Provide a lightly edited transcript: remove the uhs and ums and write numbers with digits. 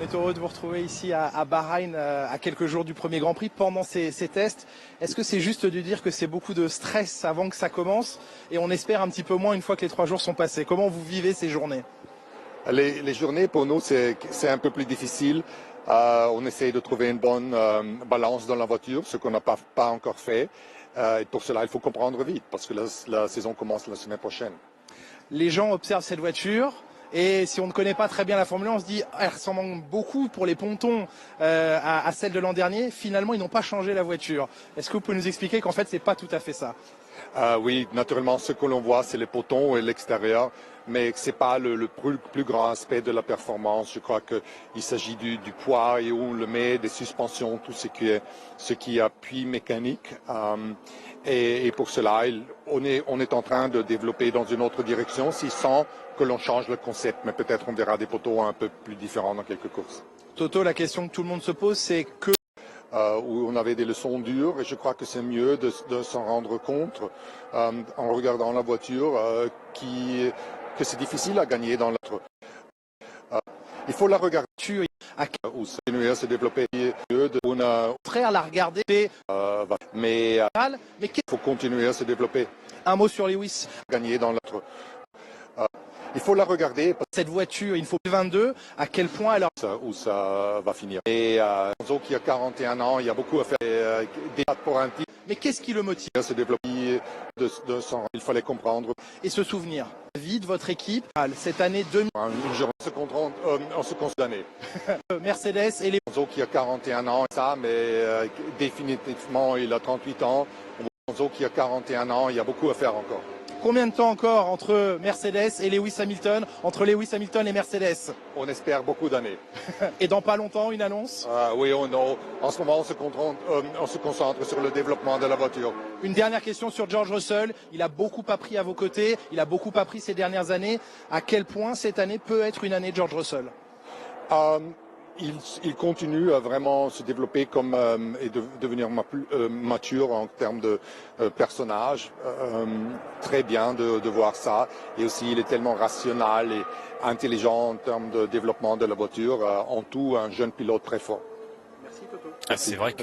est heureux de vous retrouver ici à Bahreïn à quelques jours du premier Grand Prix pendant ces tests. Est-ce que c'est juste de dire que c'est beaucoup de stress avant que ça commence et on espère un petit peu moins une fois que les 3 jours sont passés? Comment vous vivez ces journées? Les journées pour nous c'est un peu plus difficile. On essaye de trouver une bonne balance dans la voiture, ce qu'on n'a pas encore fait. Et pour cela, il faut comprendre vite parce que la saison commence la semaine prochaine. Les gens observent cette voiture. Et si on ne connaît pas très bien la Formule 1, on se dit elle ressemble beaucoup pour les pontons à celle de l'an dernier. Finalement, ils n'ont pas changé la voiture. Est-ce que vous pouvez nous expliquer qu'en fait, c'est pas tout à fait ça? Oui, naturellement, ce que l'on voit, c'est les potons et l'extérieur, mais ce n'est pas le plus grand aspect de la performance. Je crois qu'il s'agit du poids et où on le met, des suspensions, tout ce qui est appui mécanique. Et pour cela, on est en train de développer dans une autre direction, sans que l'on change le concept, mais peut-être on verra des poteaux un peu plus différents dans quelques courses. Toto, la question que tout le monde se pose, c'est que où on avait des leçons dures et je crois que c'est mieux de s'en rendre compte en regardant la voiture que c'est difficile à gagner dans l'autre. Il faut la regarder où ça continue à se développer. Frère la regarder, mais il faut continuer à se développer. Un mot sur Lewis. Gagner dans l'autre. Il faut la regarder. Cette voiture, il faut 22. À quel point elle où ça va finir. Et Enzo qui a 41 ans, il y a beaucoup à faire pour un titre. Mais qu'est-ce qui le motive à se développer il fallait comprendre. Et se souvenir. Vie de votre équipe cette année 2000. On se concentre. Mercedes et les. Enzo qui a 41 ans, ça, mais définitivement il a 38 ans. Enzo qui a 41 ans, il y a beaucoup à faire encore. Combien de temps encore entre Mercedes et Lewis Hamilton, entre Lewis Hamilton et Mercedes? On espère beaucoup d'années. Et dans pas longtemps, une annonce? Oui, en ce moment, on se concentre sur le développement de la voiture. Une dernière question sur George Russell. Il a beaucoup appris à vos côtés, il a beaucoup appris ces dernières années. À quel point cette année peut être une année de George Russell? Il continue à vraiment se développer et devenir plus mature en termes de personnage. Très bien de voir ça. Et aussi, il est tellement rationnel et intelligent en termes de développement de la voiture. En tout, un jeune pilote très fort. Merci Toto. C'est vrai que